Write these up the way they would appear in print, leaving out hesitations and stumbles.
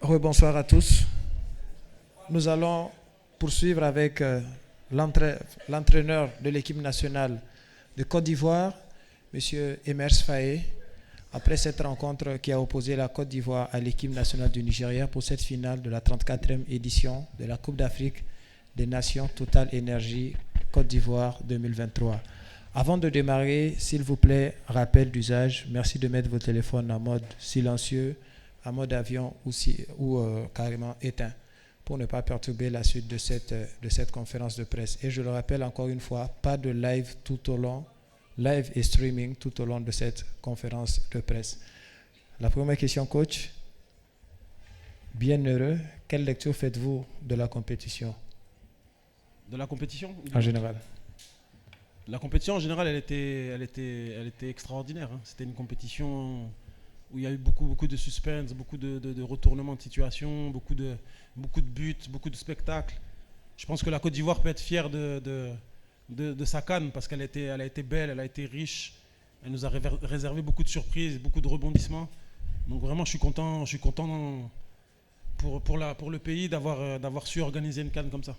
Rebonsoir à tous. Nous allons poursuivre avec l'entraîneur de l'équipe nationale de Côte d'Ivoire, M. Emers Faé, après cette rencontre qui a opposé la Côte d'Ivoire à l'équipe nationale du Nigeria pour cette finale de la 34e édition de la Coupe d'Afrique des Nations Total Énergie Côte d'Ivoire 2023. Avant de démarrer, s'il vous plaît, rappel d'usage, merci de mettre vos téléphones en mode silencieux, en mode avion ou carrément éteint pour ne pas perturber la suite de cette conférence de presse. Et je le rappelle encore une fois, pas de live live et streaming tout au long de cette conférence de presse. La première question, coach. Bien heureux, quelle lecture faites-vous de la compétition? De la compétition en général? La compétition en général, elle était extraordinaire. Hein. C'était une compétition où il y a eu beaucoup de suspense, beaucoup de retournements de situation, beaucoup de buts, beaucoup de spectacles. Je pense que la Côte d'Ivoire peut être fière de sa CAN parce qu'elle a été belle, elle a été riche. Elle nous a réservé beaucoup de surprises, beaucoup de rebondissements. Donc vraiment, je suis content pour le pays d'avoir su organiser une CAN comme ça.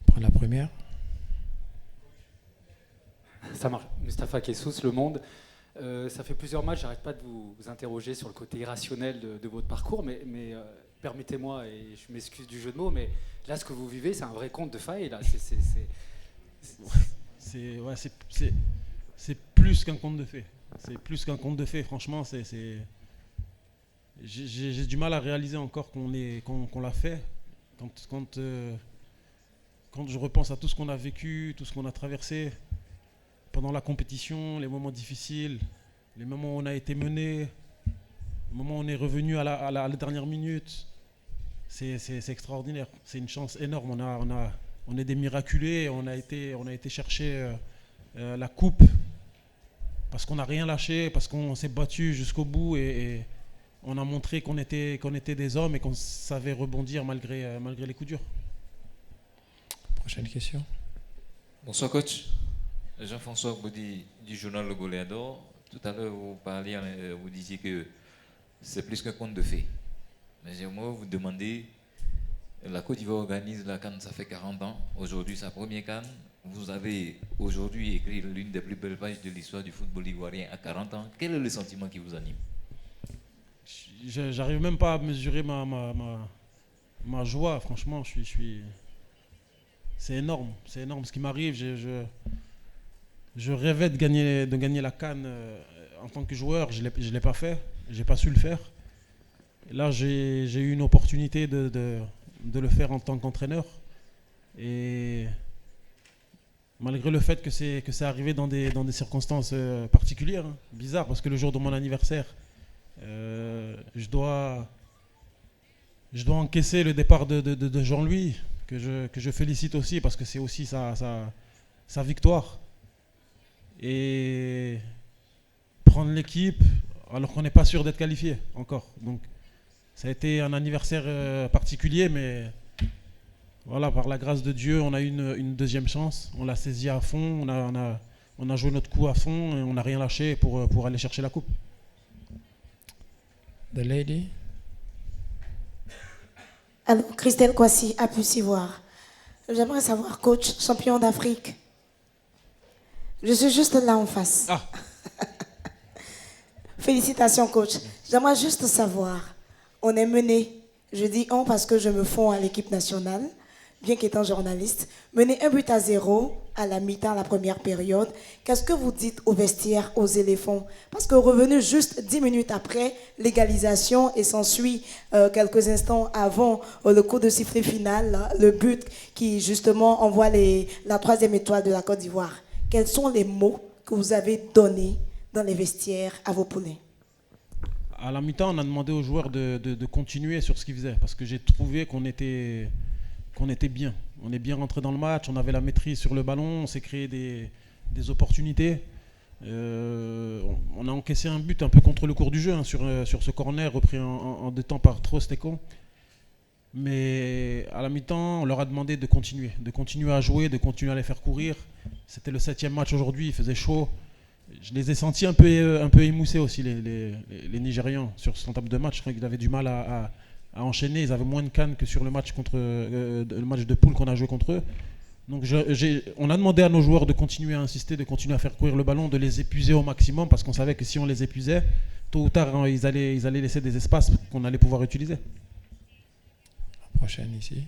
Pour la première. Ça marche. Mustapha Kessous, Le Monde. Ça fait plusieurs matchs, j'arrête pas de vous interroger sur le côté irrationnel de votre parcours, mais permettez-moi, et je m'excuse du jeu de mots, mais là, ce que vous vivez, c'est un vrai conte de faille. Là. C'est plus qu'un conte de fées. C'est plus qu'un conte de fées, franchement. J'ai du mal à réaliser encore qu'on l'a fait. Quand je repense à tout ce qu'on a vécu, tout ce qu'on a traversé pendant la compétition, les moments difficiles, les moments où on a été mené, les moments où on est revenu à la dernière minute, c'est extraordinaire. C'est une chance énorme. On est des miraculés. On a été chercher la coupe parce qu'on n'a rien lâché, parce qu'on s'est battu jusqu'au bout et on a montré qu'on était des hommes et qu'on savait rebondir malgré les coups durs. Prochaine question. Bonsoir coach. Jean-François Boudy du journal Le Goléador. Tout à l'heure, vous disiez que c'est plus qu'un conte de fées. Mais j'aimerais vous demander, la Côte d'Ivoire organise la CAN, ça fait 40 ans. Aujourd'hui, sa première CAN. Vous avez aujourd'hui écrit l'une des plus belles pages de l'histoire du football ivoirien à 40 ans. Quel est le sentiment qui vous anime? J'arrive même pas à mesurer ma joie. Franchement, c'est énorme ce qui m'arrive. Je rêvais de gagner la CAN en tant que joueur. Je l'ai pas fait. J'ai pas su le faire. Et là, j'ai eu une opportunité de le faire en tant qu'entraîneur. Et malgré le fait que c'est arrivé dans des circonstances particulières, hein, bizarres, parce que le jour de mon anniversaire, je dois encaisser le départ de Jean-Louis, que je félicite aussi, parce que c'est aussi sa victoire. Et prendre l'équipe alors qu'on n'est pas sûr d'être qualifié encore. Donc ça a été un anniversaire particulier, mais voilà, par la grâce de Dieu, on a eu une deuxième chance. On l'a saisi à fond, on a joué notre coup à fond et on n'a rien lâché pour aller chercher la coupe. The lady. Alors, Christelle Kouassi, à Puy-Ivoire. J'aimerais savoir, coach, champion d'Afrique. Je suis juste là en face. Ah. Félicitations, coach. J'aimerais juste savoir, on est mené, je dis on parce que je me fonds à l'équipe nationale, bien qu'étant journaliste, mené 1-0 à la mi-temps, la première période. Qu'est-ce que vous dites au vestiaire, aux éléphants? Parce que revenu juste 10 minutes après l'égalisation et s'ensuit quelques instants avant le coup de sifflet final, là, le but qui justement envoie la 3e étoile de la Côte d'Ivoire. Quels sont les mots que vous avez donnés dans les vestiaires à vos poulains? À la mi-temps, on a demandé aux joueurs de continuer sur ce qu'ils faisaient parce que j'ai trouvé qu'on était bien. On est bien rentré dans le match, on avait la maîtrise sur le ballon, on s'est créé des opportunités. On a encaissé un but un peu contre le cours du jeu, hein, sur ce corner repris en 2 temps par Trostekon. Mais à la mi-temps, on leur a demandé de continuer à jouer, de continuer à les faire courir. C'était le 7e match aujourd'hui, il faisait chaud. Je les ai sentis un peu émoussés aussi, les Nigérians, sur son table de match. Je crois qu'ils avaient du mal à enchaîner. Ils avaient moins de cannes que sur le match, le match de poule qu'on a joué contre eux. Donc on a demandé à nos joueurs de continuer à insister, de continuer à faire courir le ballon, de les épuiser au maximum, parce qu'on savait que si on les épuisait, tôt ou tard, hein, ils allaient laisser des espaces qu'on allait pouvoir utiliser. La prochaine ici.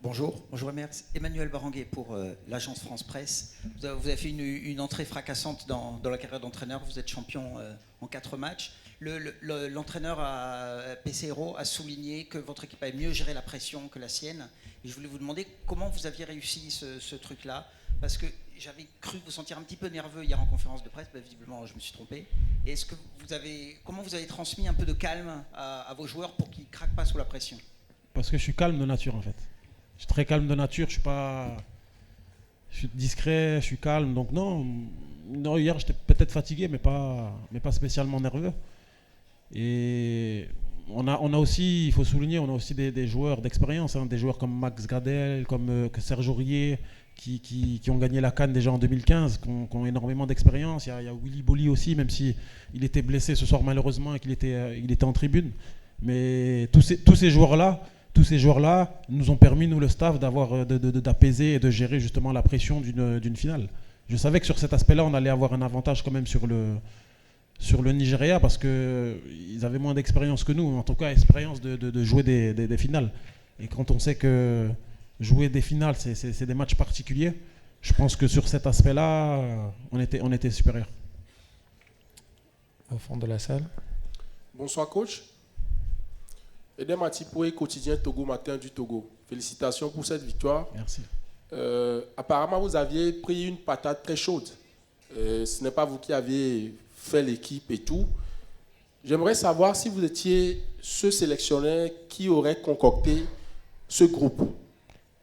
Bonjour, merci. Emmanuel Baranguet pour l'agence France Presse. Vous avez fait une entrée fracassante dans la carrière d'entraîneur. Vous êtes champion en 4 matchs. L'entraîneur PCRO a souligné que votre équipe avait mieux géré la pression que la sienne. Et je voulais vous demander comment vous aviez réussi ce truc-là. Parce que j'avais cru vous sentir un petit peu nerveux hier en conférence de presse. Ben, visiblement, je me suis trompé. Et comment vous avez transmis un peu de calme à vos joueurs pour qu'ils ne craquent pas sous la pression? Parce que je suis calme de nature, en fait. Je suis très calme de nature, je suis discret, je suis calme. Donc non, hier j'étais peut-être fatigué, mais pas spécialement nerveux. Et on a aussi, il faut souligner, on a aussi des joueurs d'expérience, hein, des joueurs comme Max Gradel, comme Serge Aurier, qui ont gagné la CAN déjà en 2015, qui ont énormément d'expérience. Il y a Willy Bolly aussi, même si il était blessé ce soir malheureusement et qu'il était en tribune. Mais tous ces joueurs-là nous ont permis, nous le staff, d'apaiser et de gérer justement la pression d'une finale. Je savais que sur cet aspect-là, on allait avoir un avantage quand même sur le Nigeria, parce qu'ils avaient moins d'expérience que nous, en tout cas expérience de jouer des finales. Et quand on sait que jouer des finales, c'est des matchs particuliers, je pense que sur cet aspect-là, on était supérieur. Au fond de la salle. Bonsoir coach. Edem Atipoué, quotidien Togo Matin du Togo. Félicitations pour cette victoire. Merci. Apparemment, vous aviez pris une patate très chaude. Ce n'est pas vous qui avez fait l'équipe et tout. J'aimerais savoir si vous étiez ce sélectionneur qui aurait concocté ce groupe.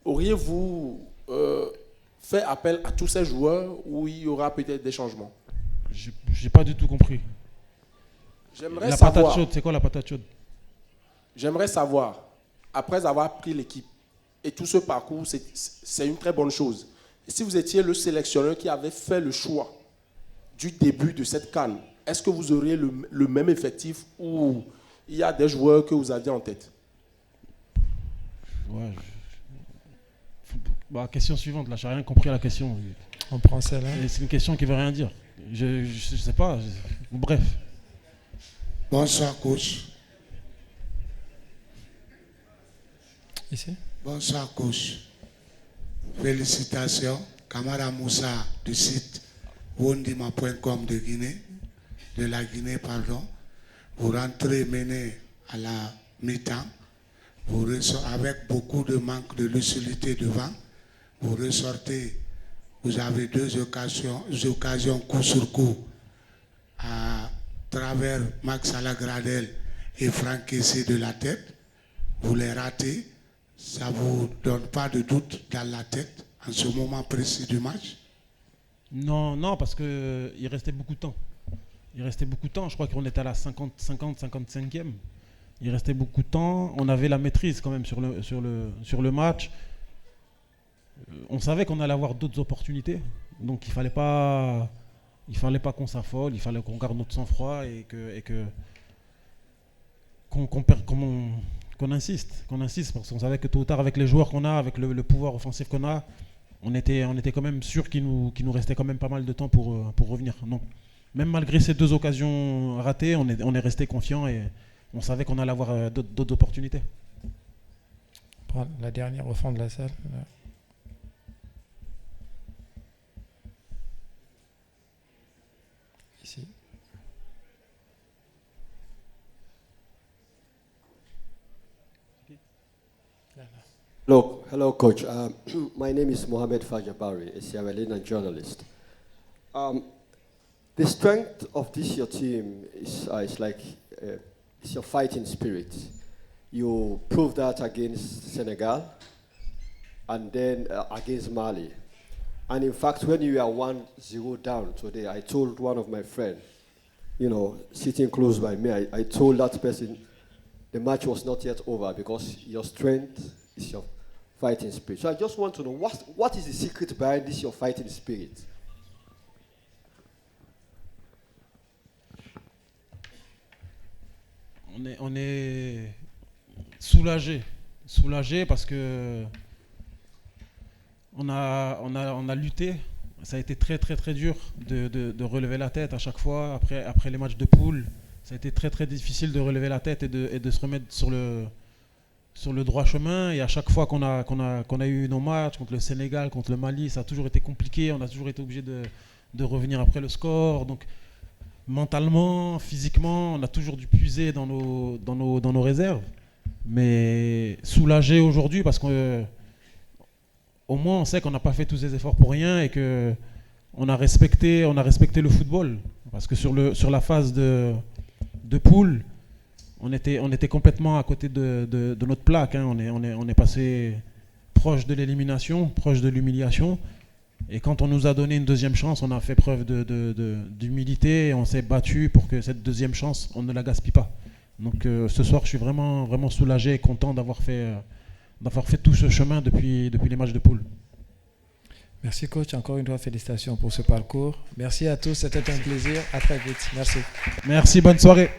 Auriez-vous fait appel à tous ces joueurs ou il y aura peut-être des changements? J'ai pas du tout compris. J'aimerais la savoir. Patate chaude, c'est quoi la patate chaude? J'aimerais savoir, après avoir pris l'équipe et tout ce parcours, c'est une très bonne chose. Et si vous étiez le sélectionneur qui avait fait le choix du début de cette CAN, est-ce que vous auriez le même effectif ou il y a des joueurs que vous aviez en tête? Ouais, question suivante, là, j'ai rien compris à la question. On prend celle-là. C'est une question qui veut rien dire. Je sais pas. Bref. Bonsoir, coach. Ici. Bonsoir, coach. Félicitations. Kamara Moussa du site wondima.com de la Guinée, pardon. Vous rentrez mené à la mi-temps. Avec beaucoup de manque de lucidité devant. Vous ressortez. Vous avez deux occasions coup sur coup à travers Max Alagradel et Franck Kessé de la tête. Vous les ratez. Ça ne vous donne pas de doute dans la tête en ce moment précis du match? Non, parce qu'il restait beaucoup de temps. Je crois qu'on était à la 55e. Il restait beaucoup de temps. On avait la maîtrise quand même sur le match. On savait qu'on allait avoir d'autres opportunités. Donc il fallait pas qu'on s'affole. Il fallait qu'on garde notre sang-froid et qu'on insiste, parce qu'on savait que tôt ou tard, avec les joueurs qu'on a, avec le pouvoir offensif qu'on a, on était quand même sûr qu'il nous restait quand même pas mal de temps pour revenir. Non. Même malgré ces deux occasions ratées, on est resté confiant et on savait qu'on allait avoir d'autres opportunités. La dernière au fond de la salle. Là. Ici. Hello, Coach. My name is Mohamed Fajabari, a Sierra Leonean journalist. The strength of your team is it's your fighting spirit. You proved that against Senegal and then against Mali. And in fact, when you are 1-0 down today, I told one of my friends, sitting close by me, I told that person the match was not yet over because your strength is your fighting spirit. So I just want to know what is the secret behind this your fighting spirit? on est soulagé parce que on a lutté. Ça a été très très très dur de relever la tête à chaque fois après les matchs de poule. Ça a été très très difficile de relever la tête et de se remettre sur le droit chemin. Et à chaque fois qu'on a eu nos matchs contre le Sénégal, contre le Mali, ça a toujours été compliqué. On a toujours été obligé de revenir après le score. Donc mentalement, physiquement, on a toujours dû puiser dans nos réserves. Mais soulagé aujourd'hui parce que au moins on sait qu'on n'a pas fait tous ces efforts pour rien et que on a respecté le football. Parce que sur la phase de poule, on était complètement à côté de notre plaque. Hein. On est passé proche de l'élimination, proche de l'humiliation. Et quand on nous a donné une deuxième chance, on a fait preuve d'humilité et on s'est battu pour que cette deuxième chance, on ne la gaspille pas. Donc ce soir, je suis vraiment, vraiment soulagé et content d'avoir fait tout ce chemin depuis les matchs de poule. Merci coach, encore une fois félicitations pour ce parcours. Merci à tous, c'était un plaisir. À très vite. Merci. Merci, bonne soirée.